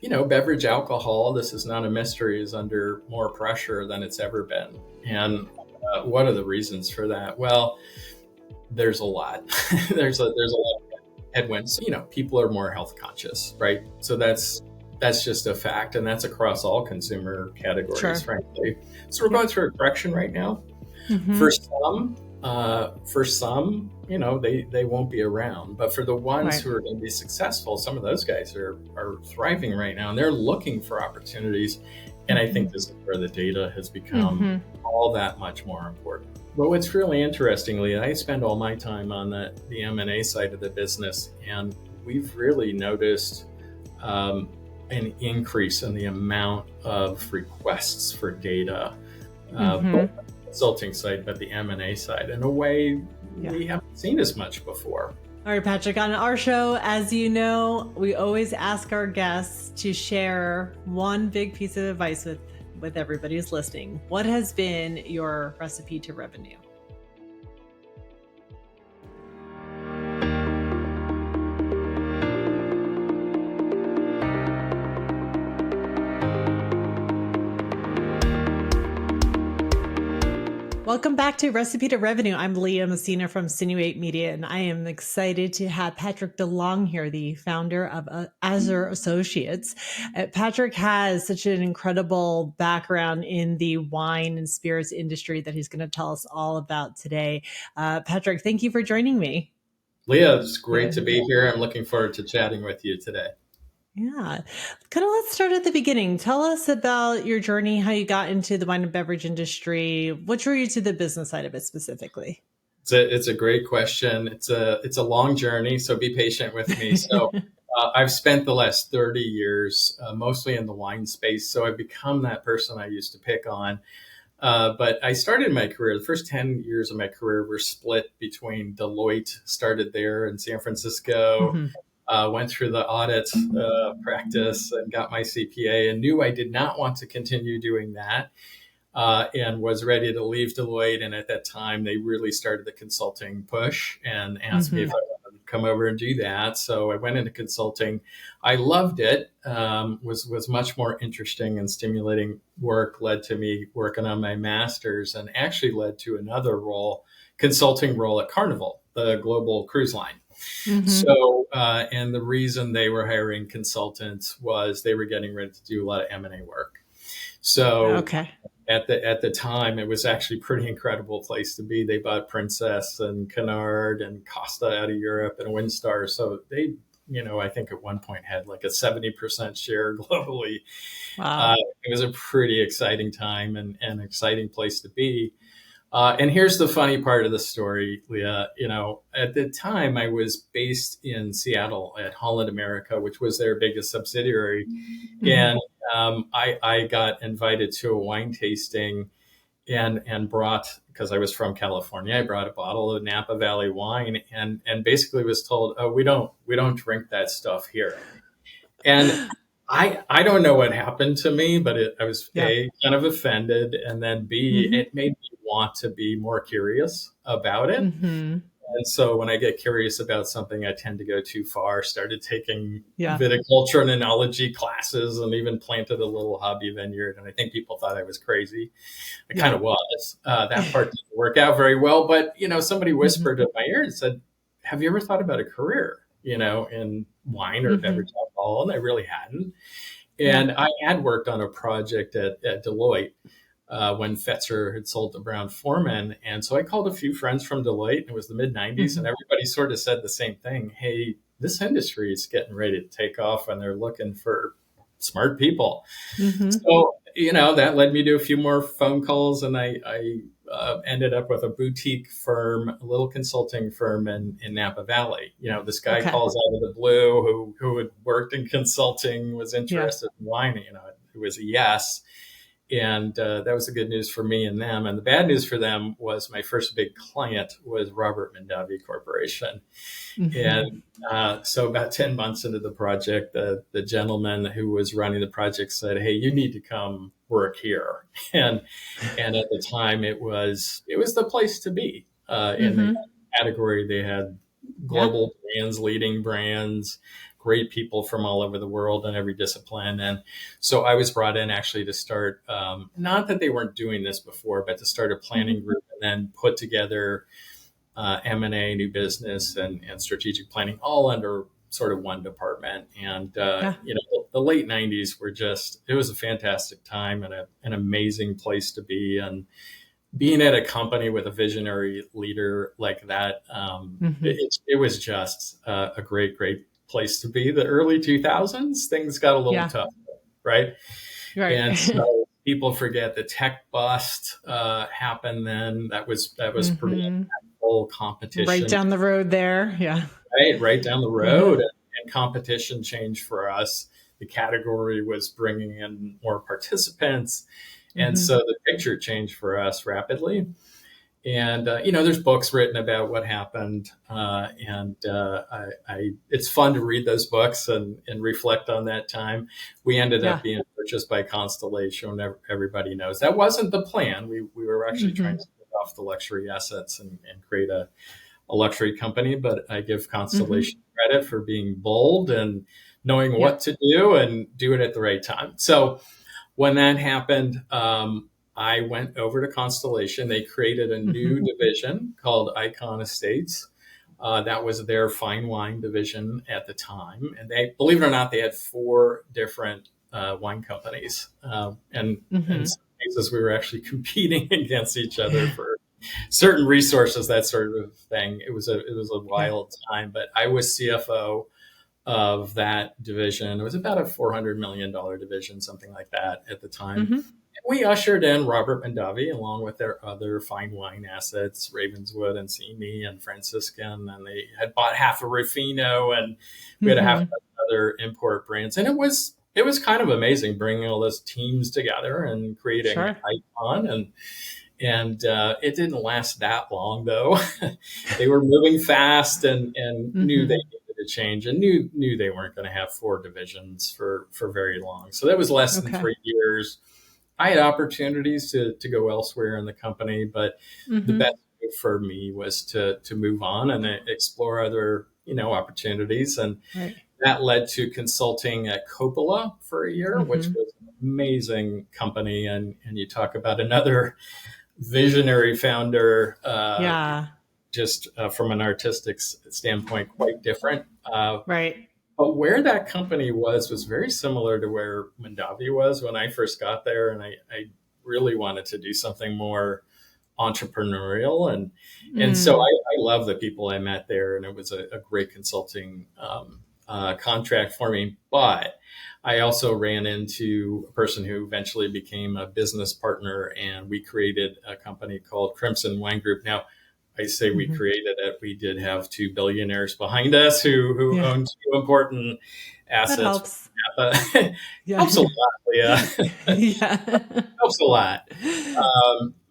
beverage alcohol, this is not a mystery, is under more pressure than it's ever been. And what are the reasons for that? Well, there's a lot. there's a lot of headwinds. People are more health conscious, right? So that's just a fact, and that's across all consumer categories, Sure. frankly. So we're going through a correction right now. Mm-hmm. For some, they won't be around. But for the ones Right. who are going to be successful, some of those guys are thriving right now, and they're looking for opportunities. And I think this is where the data has become all that much more important. But what's really interestingly, I spend all my time on the M&A side of the business, and we've really noticed an increase in the amount of requests for data, both on the consulting side, but the M&A side, in a way we haven't seen as much before. All right, Patrick, on our show, as you know, we always ask our guests to share one big piece of advice with everybody who's listening. What has been your recipe to revenue? Welcome back to Recipe to Revenue. I'm Leah Messina from Sinuate Media, and I am excited to have Patrick DeLong here, the founder of Azur Associates. Patrick has such an incredible background in the wine and spirits industry that he's going to tell us all about today. Patrick, thank you for joining me. Leah, it's great to be here. I'm looking forward to chatting with you today. Yeah. Let's start at the beginning. Tell us about your journey, how you got into the wine and beverage industry. What drew you to the business side of it specifically? It's a great question. It's a long journey, so be patient with me. So I've spent the last 30 years mostly in the wine space, so I've become that person I used to pick on. But I started my career, the first 10 years of my career were split between Deloitte, started there in San Francisco, went through the audit practice and got my CPA, and knew I did not want to continue doing that, and was ready to leave Deloitte. And at that time, they really started the consulting push and asked me if I wanted to come over and do that. So I went into consulting. I loved it. Was much more interesting and stimulating work, led to me working on my master's, and actually led to another role, consulting role at Carnival, the global cruise line. So, and the reason they were hiring consultants was they were getting ready to do a lot of M&A work. So at the time, it was actually a pretty incredible place to be. They bought Princess and Canard and Costa out of Europe and Windstar. So they, I think at one point had like a 70% share globally. Wow. It was a pretty exciting time and an exciting place to be. And here's the funny part of the story, Leah. At the time I was based in Seattle at Holland America, which was their biggest subsidiary. And I got invited to a wine tasting and brought, because I was from California, I brought a bottle of Napa Valley wine and basically was told, oh, we don't drink that stuff here. And I don't know what happened to me, but I was A, kind of offended, and then B, it made me want to be more curious about it. And so when I get curious about something, I tend to go too far. Started taking viticulture and enology classes, and even planted a little hobby vineyard. And I think people thought I was crazy. I kind of was. That part didn't work out very well. But, somebody whispered in my ear and said, have you ever thought about a career, in wine or beverage alcohol? And I really hadn't. And I had worked on a project at Deloitte when Fetzer had sold to Brown-Forman. And so I called a few friends from Deloitte, and it was the mid-90s, and everybody sort of said the same thing. Hey, this industry is getting ready to take off, and they're looking for smart people. So, that led me to a few more phone calls, and I ended up with a boutique firm, a little consulting firm in Napa Valley. This guy calls out of the blue who had worked in consulting, was interested in wine. It was a yes. And that was the good news for me and them. And the bad news for them was my first big client was Robert Mondavi Corporation. And so about 10 months into the project, the gentleman who was running the project said, hey, you need to come work here. And at the time, it was the place to be in the category. They had global brands, leading brands, great people from all over the world and every discipline. And so I was brought in actually to start, not that they weren't doing this before, but to start a planning group and then put together M&A, new business, and strategic planning all under sort of one department. And, the late 90s were it was a fantastic time and an amazing place to be. And being at a company with a visionary leader like that, it was just a great, great place to be. The early 2000s, things got a little tough, right? Right. And so people forget the tech bust happened then. That was pretty impactful. Competition right down the road there. Yeah. Right down the road. And competition changed for us. The category was bringing in more participants. And so the picture changed for us rapidly. And, there's books written about what happened. It's fun to read those books and reflect on that time. We ended up being purchased by Constellation. Everybody knows that wasn't the plan. We were actually trying to get off the luxury assets and create a luxury company, but I give Constellation credit for being bold and knowing what to do and do it at the right time. So when that happened, I went over to Constellation. They created a new division called Icon Estates. That was their fine wine division at the time. And they, believe it or not, they had 4 different wine companies. And in some cases, we were actually competing against each other for certain resources, that sort of thing. It was a wild time, but I was CFO of that division. It was about a $400 million division, something like that at the time. We ushered in Robert Mondavi along with their other fine wine assets, Ravenswood and Simi and Franciscan, and they had bought half of Ruffino, and we had half of other import brands. And it was kind of amazing bringing all those teams together and creating Icon. And it didn't last that long, though. They were moving fast and knew they needed to change and knew they weren't going to have 4 divisions for very long. So that was less than 3 years. I had opportunities to go elsewhere in the company, but the best move for me was to move on and explore other, opportunities. And that led to consulting at Coppola for a year, which was an amazing company. And you talk about another visionary founder, just from an artistic standpoint, quite different. But where that company was very similar to where Mondavi was when I first got there. And I really wanted to do something more entrepreneurial. And so I love the people I met there. And it was a great consulting contract for me. But I also ran into a person who eventually became a business partner, and we created a company called Crimson Wine Group. Now, I say we created it. We did have 2 billionaires behind us who owned 2 important assets. That helps. Helps a lot, Leah. Helps a lot.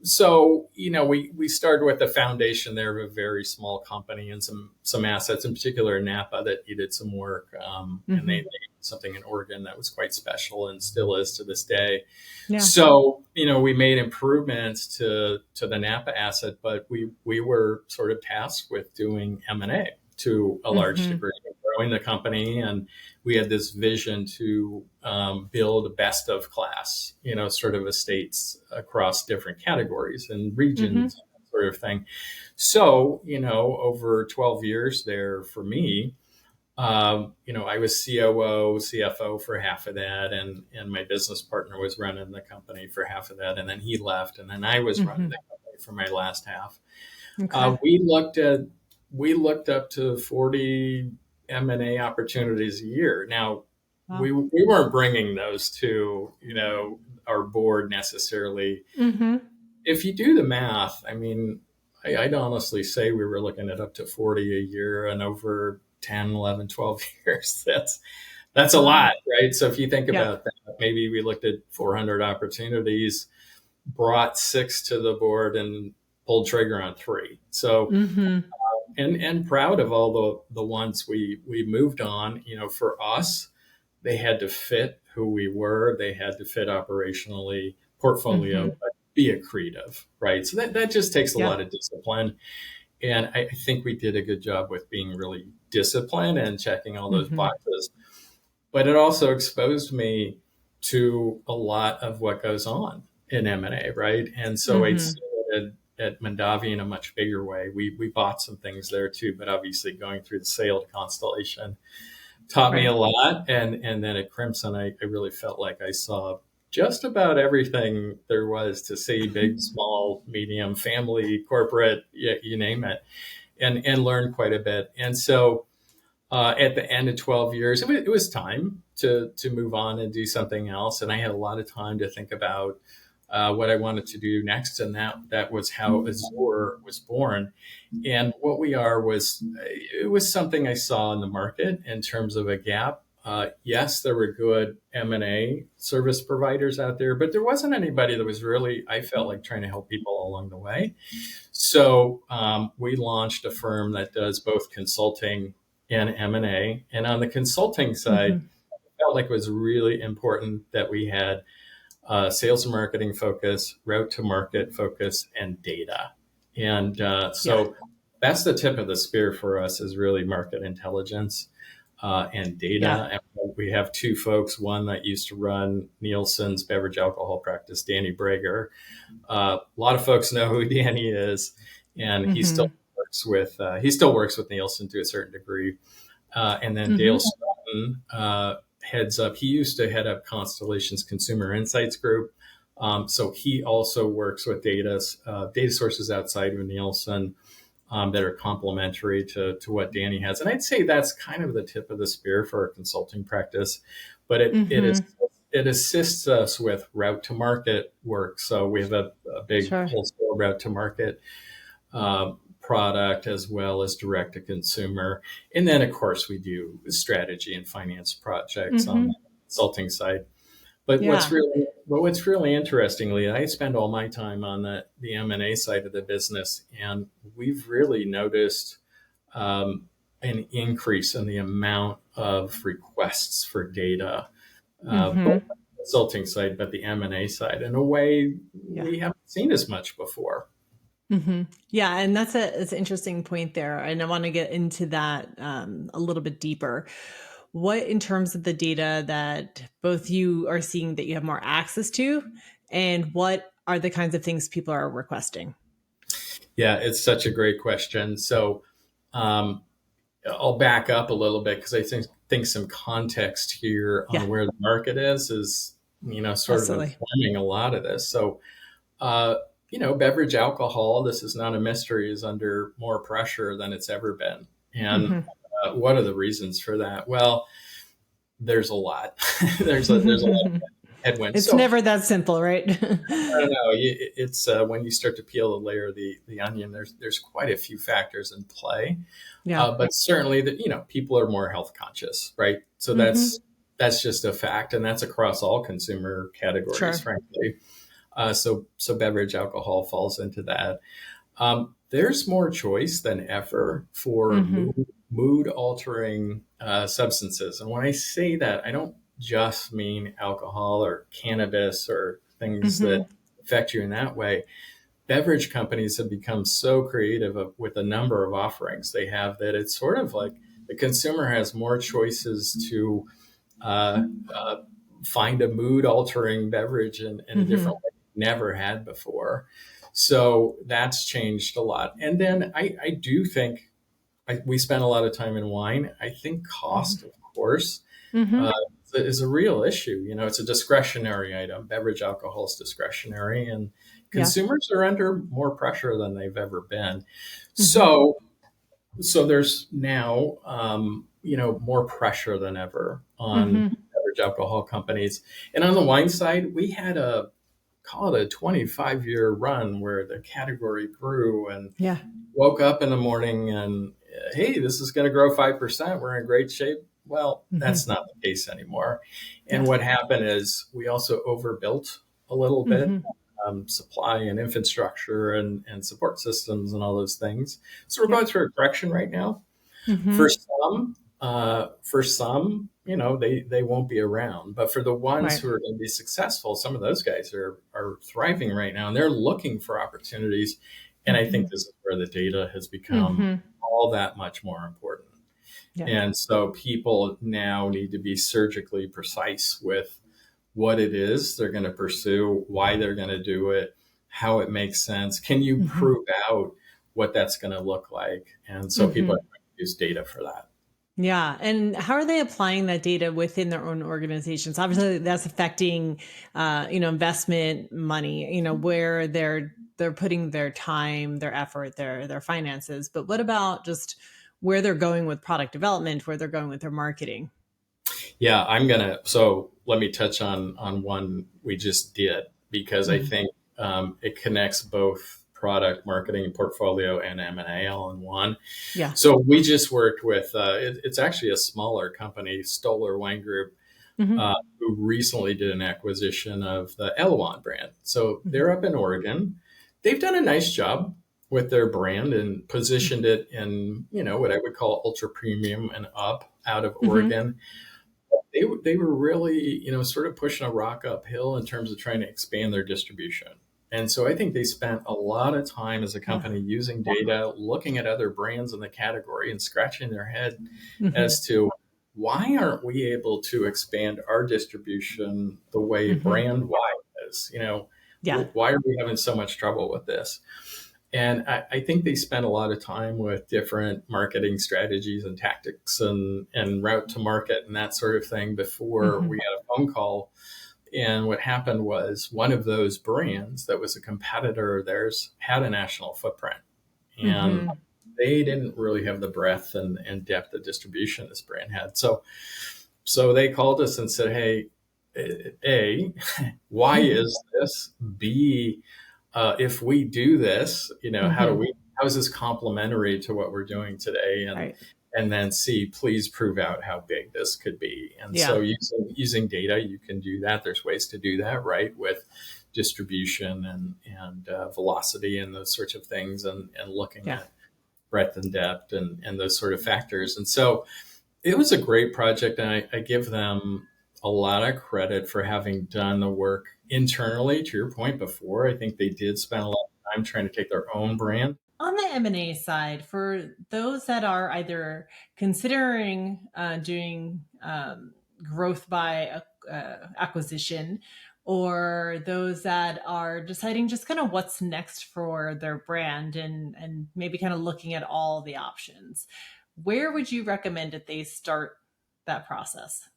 So, we started with the foundation there of a very small company and some assets, in particular Napa, that needed some work. And they did something in Oregon that was quite special and still is to this day. So, we made improvements to the Napa asset, but we were sort of tasked with doing M&A to a large degree, growing the company. And we had this vision to build a best of class, sort of estates across different categories and regions, sort of thing. So, over 12 years there for me, I was COO, CFO for half of that, and my business partner was running the company for half of that, and then he left, and then I was running the company for my last half. We looked up to 40 M&A opportunities a year. Now, we weren't bringing those to our board necessarily. If you do the math, I mean, I'd honestly say we were looking at up to 40 a year and over 10, 11, 12 years. That's a lot, right? So if you think about that, maybe we looked at 400 opportunities, brought 6 to the board, and pulled trigger on 3. So, and proud of all the ones we moved on. For us, they had to fit who we were. They had to fit operationally, portfolio, but be accretive, right? So that just takes a lot of discipline. And I think we did a good job with being really discipline and checking all those Mm-hmm. boxes. But it also exposed me to a lot of what goes on in M&A, right? And so I'd Mm-hmm. see it at Mondavi in a much bigger way. We bought some things there too, but obviously going through the sale to Constellation taught me a Right. lot. And then at Crimson, I really felt like I saw just about everything there was to see: big, small, medium, family, corporate, you name it, and learned quite a bit. And so at the end of 12 years, it was time to move on and do something else. And I had a lot of time to think about what I wanted to do next. And that was how Azur was born. And what we are it was something I saw in the market in terms of a gap. Yes, there were good M&A service providers out there, but there wasn't anybody that was really, I felt like, trying to help people along the way. So we launched a firm that does both consulting and M&A. And on the consulting side, Mm-hmm. I felt like it was really important that we had sales and marketing focus, route to market focus, and data. And Yeah. so that's the tip of the spear for us, is really market intelligence and Yeah. data. And we have two folks, one that used to run Nielsen's beverage alcohol practice, Danny Brager. A lot of folks know who Danny is, and Mm-hmm. he still works with Nielsen to a certain degree. And then Dale Mm-hmm. Stratton heads up. He used to head up Constellation's Consumer Insights Group. So he also works with data sources outside of Nielsen that are complementary to what Danny has. And I'd say that's kind of the tip of the spear for our consulting practice. But Mm-hmm. it assists us with route to market work. So we have a big Sure. wholesale route to market product, as well as direct to consumer. And then, of course, we do strategy and finance projects on Mm-hmm. the consulting side. But Yeah. what's really interestingly, I spend all my time on the M&A side of the business, and we've really noticed an increase in the amount of requests for data, both Mm-hmm. on the consulting side, but the M&A side, in a way Yeah. we haven't seen as much before. Mm-hmm. Yeah, and it's an interesting point there, and I want to get into that a little bit deeper. What, in terms of the data that both you are seeing that you have more access to, and what are the kinds of things people are requesting? Yeah, it's such a great question. So um, I'll back up a little bit because I think some context here Yeah, on where the market is sort of absolutely. informing a lot of this. So uh, beverage alcohol, this is not a mystery, is under more pressure than it's ever been. And Mm-hmm. what are the reasons for that? Well, there's a lot. There's a lot of headwinds. It's So never that simple, right? I don't know. It's when you start to peel the layer of the onion. There's quite a few factors in play, Yeah. but certainly that people are more health conscious, right? So Mm-hmm. that's just a fact, and that's across all consumer categories, Sure. frankly. So beverage alcohol falls into that. There's more choice than ever for Mm-hmm. mood altering substances, and when I say that, I don't just mean alcohol or cannabis or things that Mm-hmm. affect you in that way. Beverage companies have become so creative with the number of offerings they have that it's sort of like the consumer has more choices to uh, uh, find a mood altering beverage in a Mm-hmm. different way never had before. So that's changed a lot. And then I do think we spend a lot of time in wine. I think cost, of course, Mm-hmm. uh, is a real issue. It's a discretionary item. Beverage alcohol is discretionary, and Yeah. consumers are under more pressure than they've ever been. Mm-hmm. So there's now, more pressure than ever on Mm-hmm. beverage alcohol companies. And on the wine side, we had call it a 25-year run where the category grew and Yeah. woke up in the morning and, hey, this is going to grow 5%. We're in great shape. Well, that's Mm-hmm. not the case anymore. And Yeah. what happened is we also overbuilt a little bit, Mm-hmm. supply and infrastructure and support systems and all those things. So we're Yeah. going through a correction right now. Mm-hmm. For some, they won't be around. But for the ones Right. who are going to be successful, some of those guys are thriving right now, and they're looking for opportunities. And I Mm-hmm. think this is where the data has become Mm-hmm. all that much more important. Yeah. And so people now need to be surgically precise with what it is they're going to pursue, why they're going to do it, how it makes sense. Can you Hmm. prove out what that's going to look like? And so people are Hmm. going to use data for that. Yeah. And how are they applying that data within their own organizations? Obviously, that's affecting, investment money, where they're putting their time, their effort, their finances. But what about just where they're going with product development, where they're going with their marketing? Yeah, so let me touch on one we just did because I Hmm. think it connects both product marketing, portfolio, and M&A all in one. Yeah. So we just worked with, it's actually a smaller company, Stoller Wine Group, Hmm. who recently did an acquisition of the Elouan brand. So Hmm. they're up in Oregon. They've done a nice job with their brand and positioned it in, what I would call ultra premium and up out of Hmm. Oregon. They were really, sort of pushing a rock uphill in terms of trying to expand their distribution. And so I think they spent a lot of time as a Yeah. company using data, looking at other brands in the category and scratching their head Hmm. as to why aren't we able to expand our distribution the way Hmm. brand wide is? Yeah. Why are we having so much trouble with this? And I think they spent a lot of time with different marketing strategies and tactics and route to market and that sort of thing before Hmm. we got a phone call. And what happened was one of those brands that was a competitor of theirs had a national footprint. And Hmm. they didn't really have the breadth and depth of distribution this brand had. So they called us and said, hey, A, why is this? B, if we do this, Hmm. how is this complementary to what we're doing today? Right. And then C, please prove out how big this could be. And so Yeah. using data, you can do that. There's ways to do that, right? With distribution and velocity and those sorts of things and looking Yeah. at breadth and depth and those sort of factors. And so it was a great project, and I give them a lot of credit for having done the work internally. To your point before, I think they did spend a lot of time trying to take their own brand. On the M&A side, for those that are either considering doing growth by acquisition, or those that are deciding just kind of what's next for their brand, and maybe kind of looking at all the options, where would you recommend that they start that process?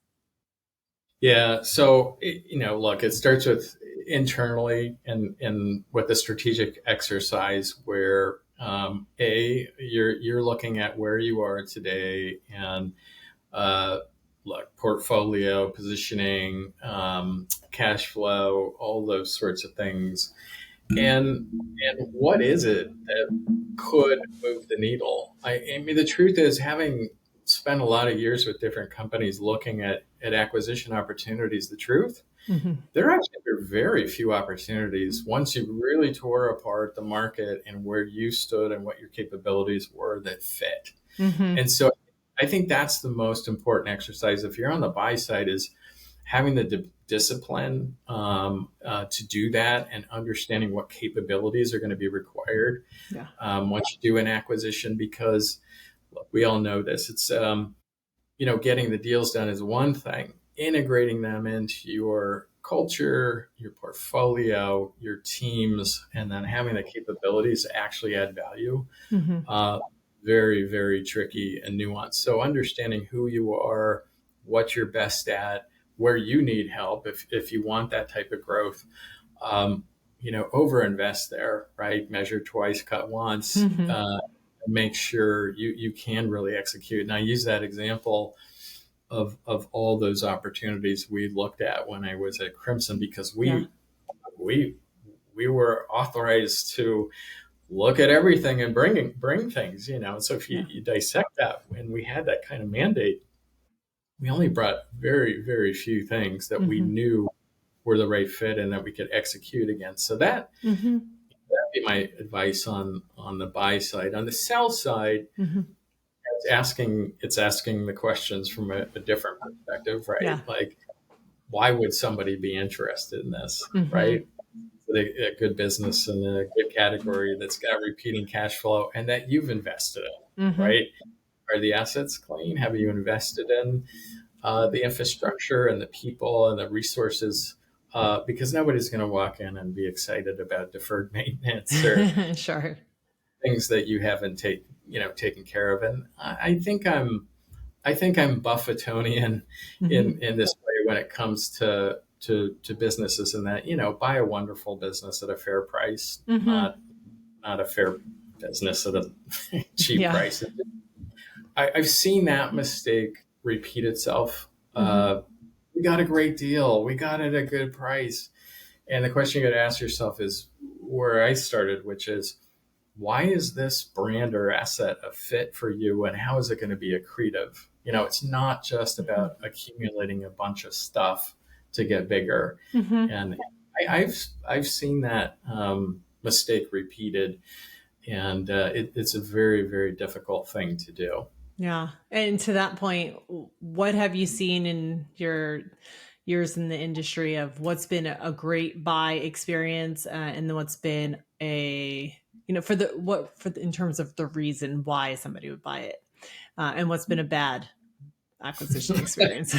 Yeah, so look, it starts with internally and with a strategic exercise where you're looking at where you are today and uh, look, portfolio positioning, cash flow, all those sorts of things. And what is it that could move the needle? I mean, the truth is, having spent a lot of years with different companies looking at acquisition opportunities, the truth, Hmm. there are very few opportunities once you really tore apart the market and where you stood and what your capabilities were that fit. Hmm. And so I think that's the most important exercise. If you're on the buy side, is having the discipline to do that and understanding what capabilities are going to be required Yeah. once you do an acquisition. Because look, we all know this. It's getting the deals done is one thing. Integrating them into your culture, your portfolio, your teams, and then having the capabilities to actually add value Hmm. uh, very, very tricky and nuanced. So understanding who you are, what you're best at, where you need help if you want that type of growth, overinvest there, right? Measure twice, cut once. Hmm. Make sure you can really execute. And I use that example of all those opportunities we looked at when I was at Crimson because Yeah. we we were authorized to look at everything and bring things, So if Yeah. you dissect that, when we had that kind of mandate, we only brought very, very few things that we Hmm. knew were the right fit and that we could execute against. So that'd Hmm. be my advice on the buy side. On the sell side, Hmm. it's asking the questions from a different perspective, right? Yeah. Like, why would somebody be interested in this, Hmm. right? A good business and a good category that's got repeating cash flow and that you've invested in, Hmm. right? are the assets clean? Have you invested in the infrastructure and the people and the resources? Because nobody's going to walk in and be excited about deferred maintenance or Sure. things that you haven't taken care of. And I think I'm Buffettonian Hmm. in this way when it comes to businesses, and that, buy a wonderful business at a fair price, Hmm. not a fair business at a cheap Yeah. price. I've seen that mistake repeat itself. Hmm. We got a great deal. We got it at a good price. And the question you got to ask yourself is where I started, which is, why is this brand or asset a fit for you, and how is it going to be accretive? It's not just about accumulating a bunch of stuff to get bigger. Hmm. And I've seen that mistake repeated, and it's a very, very difficult thing to do. Yeah. And to that point, what have you seen in your years in the industry of what's been a great buy experience, and then what's been a, for in terms of the reason why somebody would buy it, and what's been a bad acquisition experience?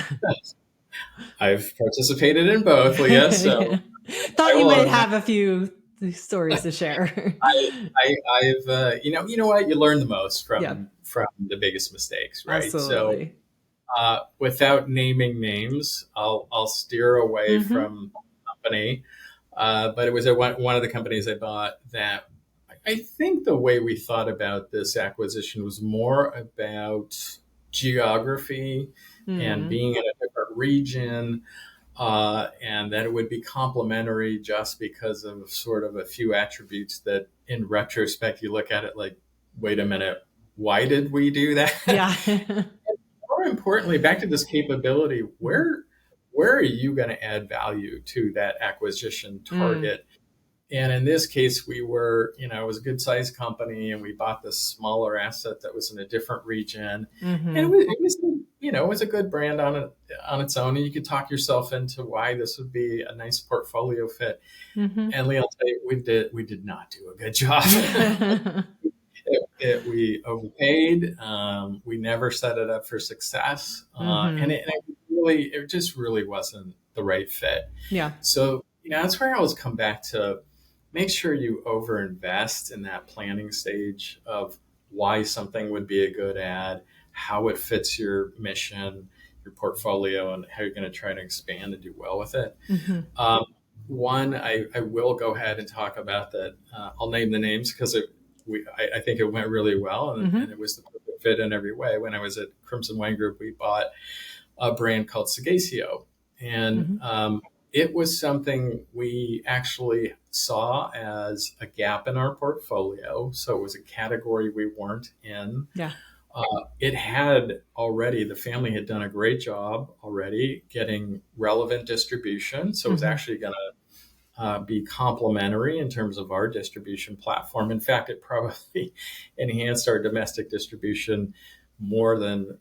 I've participated in both, Leah. So Thought I you will might own that. have a few stories to share. I've you know what, you learn the most Yeah, from the biggest mistakes, right? So absolutely. without naming names, I'll steer away Hmm. from company. But it was at one of the companies I bought that I think the way we thought about this acquisition was more about geography and Mm. being in a different region, and that it would be complementary just because of sort of a few attributes that, in retrospect, you look at it like, wait a minute, why did we do that? Yeah. More importantly, back to this capability, Mhm. where are you going to add value to that acquisition Mm. target? And in this case, it was a good sized company, and we bought this smaller asset that was in a different region, and Mhm. it was a good brand on its own, and you could talk yourself into why this would be a nice portfolio fit. Mhm. And Lee, I'll tell you, we did not do a good job. We overpaid. We never set it up for success, and Mhm. it just really wasn't the right fit. Yeah. So that's where I always come back to: make sure you overinvest in that planning stage of why something would be a good ad, how it fits your mission, your portfolio, and how you're going to try to expand and do well with it. Mhm. Um, One, I will go ahead and talk about that. I'll name the names because I think it went really well, and Mhm. it was the perfect fit in every way. When I was at Crimson Wine Group, we bought a brand called Sagacio, and Mhm. it was something we actually saw as a gap in our portfolio. So it was a category we weren't in. Yeah. It had already, the family had done a great job already getting relevant distribution. So it was Mhm. actually going to be complementary in terms of our distribution platform. In fact, it probably enhanced our domestic distribution more than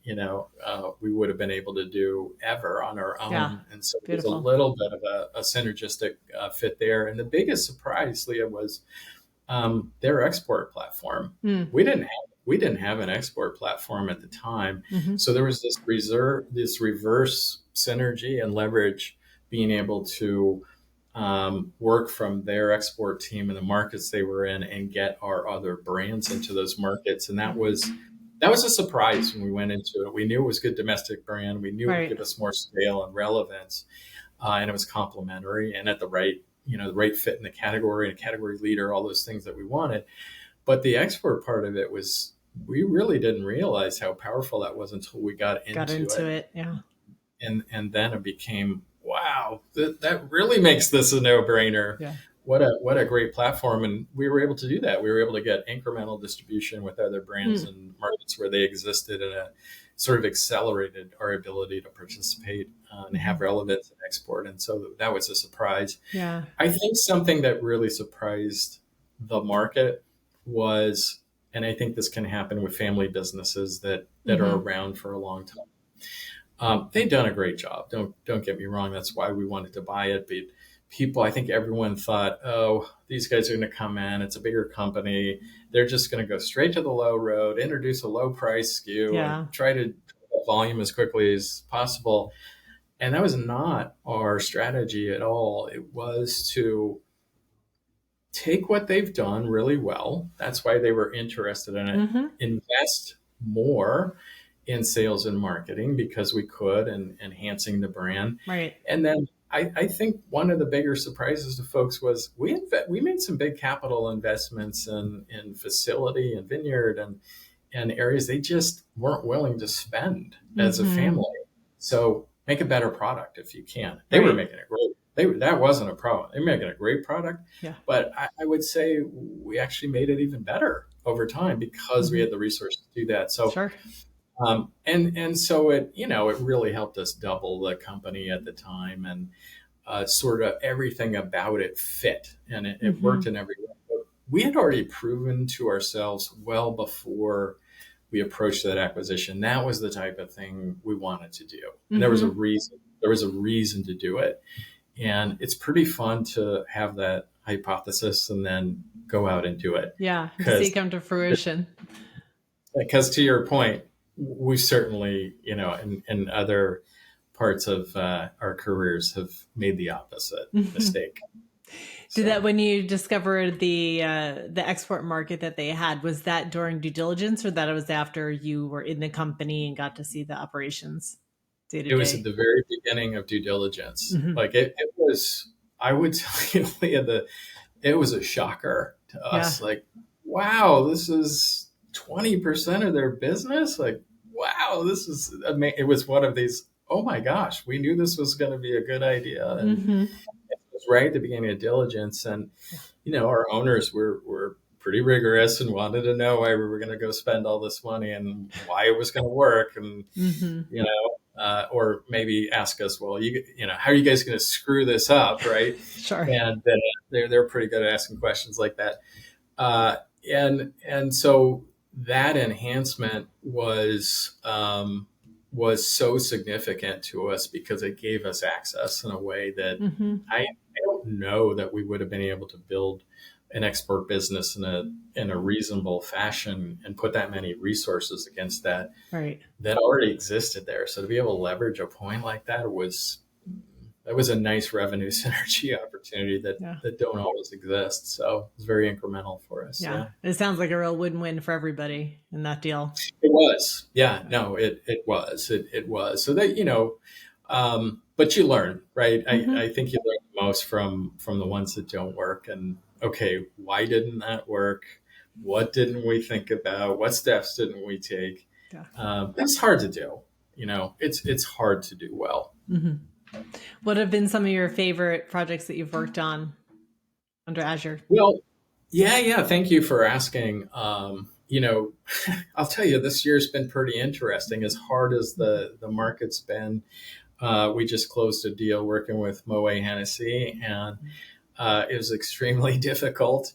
we would have been able to do ever on our Yeah. own. And so there's a Beautiful. little bit of a synergistic fit there. And the biggest surprise, Leah, was their export platform. Mm. We didn't have an export platform at the time, Mhm. so there was this reverse synergy and leverage, being able to work from their export team in the markets they were in and get our other brands into those markets. And that was a surprise when we went into it. We knew it was a good domestic brand. We knew it would Right. give us more scale and relevance, and it was complementary and at the right fit in the category, and a category leader, all those things that we wanted. But the export part of it was, we really didn't realize how powerful that was until we got Got into into it. it. Yeah. And then it became, wow, that really makes this a no-brainer. Yeah. What a great platform. And we were able to do that. We were able to get incremental distribution with other brands Mm. and markets where they existed, and a sort of accelerated our ability to participate and have Mhm. relevance in export. And so that was a surprise. Yeah. I think something that really surprised the market was, and I think this can happen with family businesses that are Mhm. around for a long time. They've done a great job. Don't get me wrong. That's why we wanted to buy it. people, I think everyone thought, oh, these guys are going to come in. It's a bigger company. They're just going to go straight to the low road, introduce a low price SKU, and Yeah. try to volume as quickly as possible. And that was not our strategy at all. It was to take what they've done really well. That's why they were interested in it. Mm-hmm. Invest more in sales and marketing because we could, and enhancing the brand. Right. And then I think one of the bigger surprises to folks was we made some big capital investments in facility and vineyard and areas they just weren't willing to spend as a Mm-hmm. family. So make a better product if you can. They were Right. making it great. That wasn't a problem. They were making a great product, Yeah. but I would say we actually made it even better over time because we Mm-hmm. had the resources to do that. So Sure. and so it it really helped us double the company at the time, and sort of everything about it fit, and it Mm-hmm. worked in every way. But we had already proven to ourselves well before we approached that acquisition. That was the type of thing we wanted to do, and there was a Mm-hmm. reason. There was a reason to do it, and it's pretty fun to have that hypothesis and then go out and do it Yeah. To see it because come to fruition. to your point, we certainly, in other parts of our careers have made the opposite mistake. Did So that when you discovered the export market that they had, was that during due diligence or that it was after you were in the company and got to see the operations day to it was at day? the very beginning of due diligence. Mm-hmm. Like it was, I would tell you, Leah, it was a shocker to Yeah. us. Like, wow, this is 20% of their business. Like, wow, this is amazing. It was one of these, oh my gosh, we knew this was going to be a good idea. And Mm-hmm. it was right at the beginning of diligence. And, Yeah. our owners were pretty rigorous and wanted to know why we were going to go spend all this money and why it was going to work. And, Mm-hmm. or maybe ask us, well, how are you guys going to screw this up? Right. Sure. And they're pretty good at asking questions like that. Uh, and so that enhancement was so significant to us because it gave us access in a way that Mm-hmm. I don't know that we would have been able to build an export business in a reasonable fashion and put that many resources against that Right. already existed there. So to be able to leverage a point like that was a nice revenue synergy opportunity Yeah. that don't always exist. So it was very incremental for us. Yeah. Yeah. It sounds like a real win-win for everybody in that deal. It was. Yeah, no, it was. It was. So that, but you learn, right? Mm-hmm. I think you learn the most from the ones that don't work. And okay, why didn't that work? What didn't we think about? What steps didn't we take? Yeah. It's hard to do. It's hard to do well. Mm-hmm. What have been some of your favorite projects that you've worked on under Azure? Well, yeah. Thank you for asking. I'll tell you, this year's been pretty interesting. As hard as the market's been, we just closed a deal working with Moet Hennessy, and it was extremely difficult,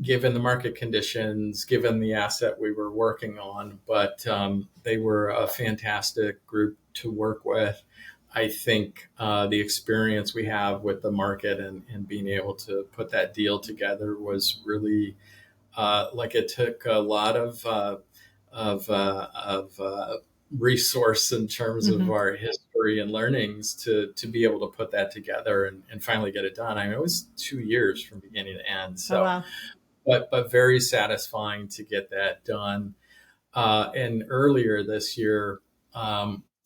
given the market conditions, given the asset we were working on. But they were a fantastic group to work with. I think the experience we have with the market and being able to put that deal together was really it took a lot of resource in terms of Mm-hmm. our history and learnings to be able to put that together and finally get it done. I mean, it was 2 years from beginning to end. Oh, So, wow. but very satisfying to get that done. And earlier this year,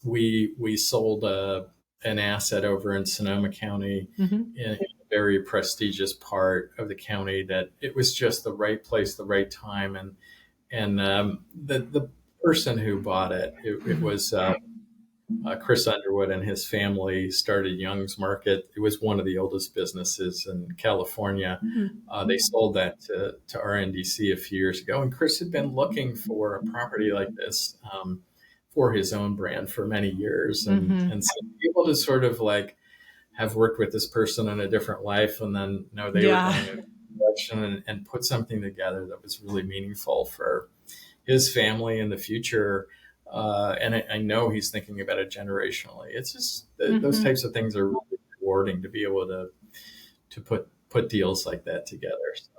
we sold an asset over in Sonoma County Mm-hmm. in a very prestigious part of the county that it was just the right place, the right time. And the person who bought it was Chris Underwood and his family started Young's Market. It was one of the oldest businesses in California. Mm-hmm. They sold that to RNDC a few years ago. And Chris had been looking for a property like this for his own brand for many years. Mm-hmm. And so to be able to sort of have worked with this person in a different life and then know they were Yeah. going in a direction and put something together that was really meaningful for his family in the future. And I know he's thinking about it generationally. It's just those Mm-hmm. types of things are really rewarding to be able to put deals like that together. So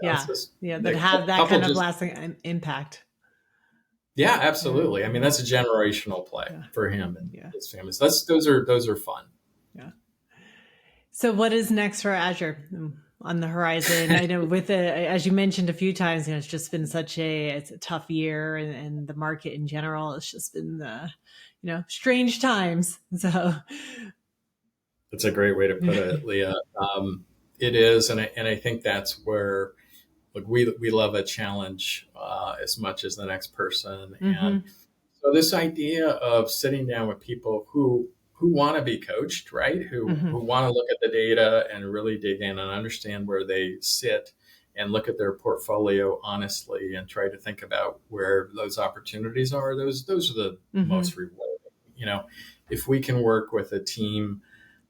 it's Yeah. just Yeah. a That have that couple kind of just lasting impact. yeah, Yeah. absolutely. I mean, that's a generational play Yeah. for him and Yeah. his family. So those are fun. Yeah. So what is next for Azure on the horizon? I know with as you mentioned a few times, it's just been it's a tough year, and the market in general, it's just been strange times. So It's a great way to put it, Leah. It is, and I think that's where look we love a challenge as much as the next person, and mm-hmm. so this idea of sitting down with people who want to be coached, right? Mm-hmm. Who want to look at the data and really dig in and understand where they sit and look at their portfolio honestly and try to think about where those opportunities are. Those are the Mm-hmm. most rewarding. If we can work with a team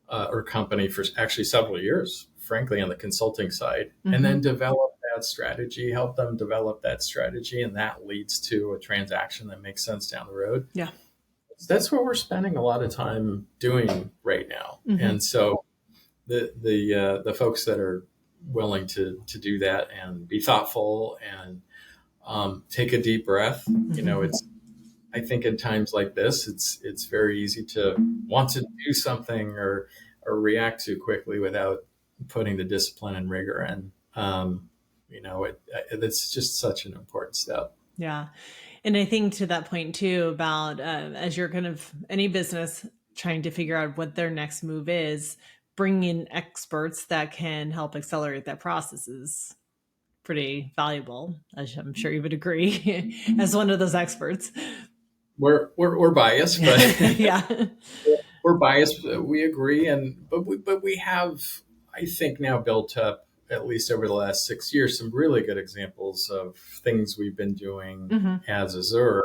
or company for actually several years, frankly, on the consulting side, and Mm-hmm. then develop that strategy, help them develop that strategy, and that leads to a transaction that makes sense down the road. Yeah. That's what we're spending a lot of time doing right now. Mm-hmm. And so the folks that are willing to do that and be thoughtful and take a deep breath, Mm-hmm. it's I think in times like this, it's very easy to want to do something or react too quickly without putting the discipline and rigor in. It's just such an important step. Yeah. And I think to that point too about as you're kind of any business trying to figure out what their next move is, bring in experts that can help accelerate that process is pretty valuable, as I'm sure you would agree, as one of those experts. We're biased, but Yeah. we're biased. We agree, but we have, I think, now built up at least over the last 6 years some really good examples of things we've been doing Mm-hmm. as Azur.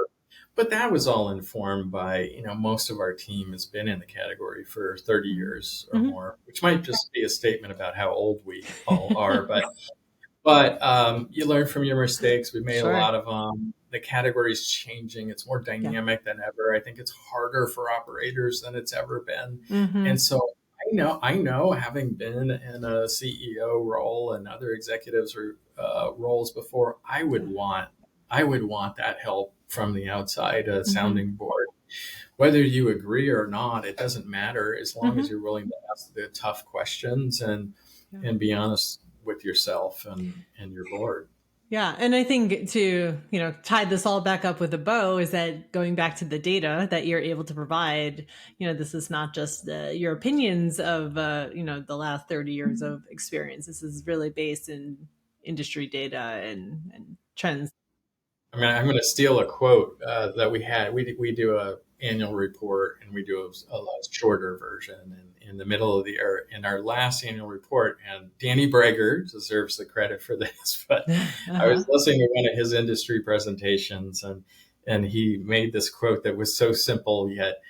But that was all informed by most of our team has been in the category for 30 years or Mm-hmm. more, which might just be a statement about how old we all are, but you learn from your mistakes. We made a Sure. lot of them. The category is changing. It's more Yeah. dynamic than ever. I think it's harder for operators than it's ever been. Mm-hmm. And so I know, having been in a CEO role and other executives or roles before, I would want that help from the outside, a Mm-hmm. sounding board. Whether you agree or not, it doesn't matter as long Mm-hmm. as you're willing to ask the tough questions and Yeah. be honest with yourself and your board. Yeah. And I think to, tie this all back up with a bow is that going back to the data that you're able to provide, this is not just your opinions of, the last 30 years of experience. This is really based in industry data and trends. I mean, I'm going to steal a quote that we had. We do a annual report, and we do a shorter version. And in the middle of the year, in our last annual report, and Danny Breger deserves the credit for this, but I Uh-huh. was listening to one of his industry presentations, and he made this quote that was so simple yet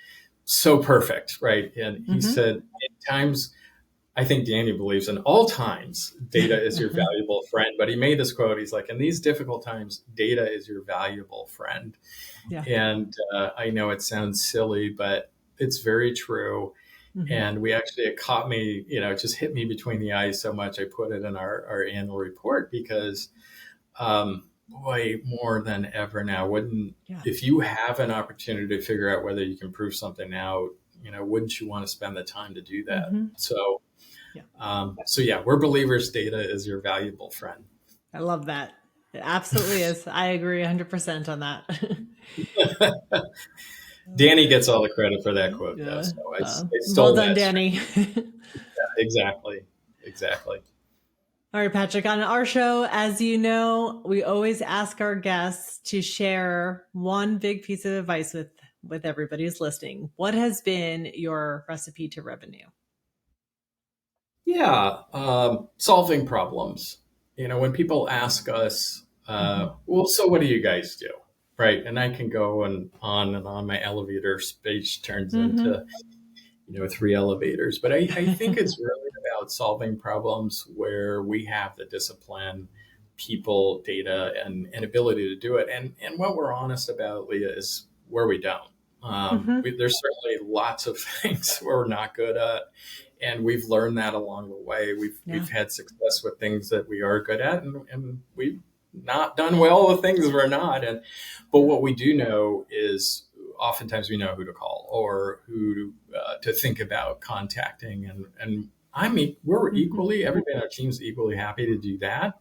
so perfect, right? And he Mm-hmm. said, "In times." I think Danny believes in all times data is your valuable friend, but he made this quote. He's like, in these difficult times, data is your valuable friend. Yeah. And I know it sounds silly, but it's very true. Mm-hmm. And it caught me, it just hit me between the eyes so much. I put it in our annual report because, boy, more than ever now, Yeah. if you have an opportunity to figure out whether you can prove something out, wouldn't you want to spend the time to do that? Mm-hmm. So, Yeah. we're believers data is your valuable friend. I love that. It absolutely is. I agree 100% on that. Danny gets all the credit for that quote, though. Yeah. So I Well stole done, that. Danny. Exactly. All right, Patrick, on our show, as you know, we always ask our guests to share one big piece of advice with everybody who's listening. What has been your recipe to revenue? Yeah. Solving problems. When people ask us, well, so what do you guys do? Right. And I can go on and on. My elevator speech turns into, 3 elevators. But I think it's really about solving problems where we have the discipline, people, data, and ability to do it. And what we're honest about, Leah, is where we don't. Mm-hmm. There's certainly lots of things we're not good at. and we've learned that along the way. We've had success with things that we are good at, and we've not done well with things we're not. But what we do know is oftentimes we know who to call or who to think about contacting, and I mean, we're equally, everybody on our team's equally happy to do that.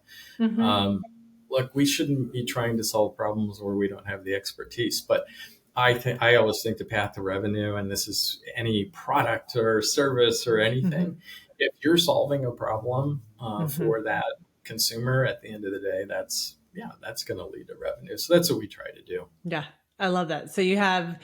Look, we shouldn't be trying to solve problems where we don't have the expertise, but I always think the path to revenue, and this is any product or service or anything, if you're solving a problem for that consumer at the end of the day, that's going to lead to revenue. So that's what we try to do. Yeah, I love that. So you have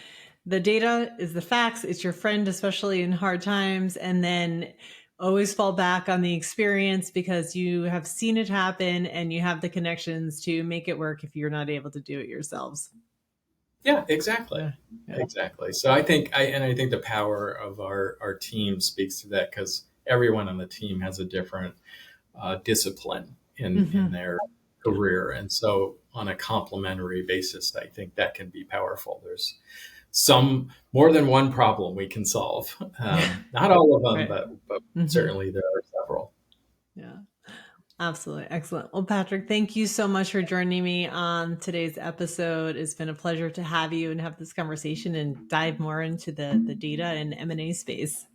the data is the facts. It's your friend, especially in hard times. And then always fall back on the experience because you have seen it happen and you have the connections to make it work if you're not able to do it yourselves. Yeah, exactly. Exactly. So I think the power of our team speaks to that, because everyone on the team has a different discipline in their career. And so on a complementary basis, I think that can be powerful. There's more than one problem we can solve. Not all of them, but certainly there are several. Yeah, absolutely. Excellent. Well, Patrick, thank you so much for joining me on today's episode. It's been a pleasure to have you and have this conversation and dive more into the data and M&A space.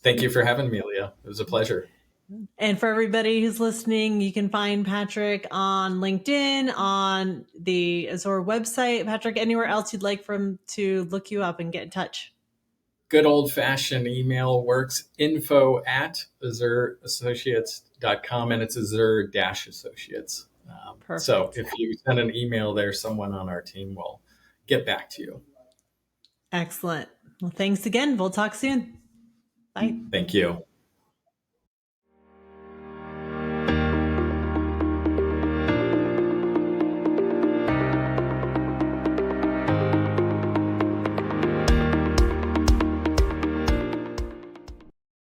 Thank you for having me, Leah. It was a pleasure. And for everybody who's listening, you can find Patrick on LinkedIn, on the Azur website. Patrick, anywhere else you'd like to look you up and get in touch? Good old-fashioned email works, info@azurassociates.com, and it's Azur-Associates. So if you send an email there, someone on our team will get back to you. Excellent. Well, thanks again. We'll talk soon. Bye. Thank you.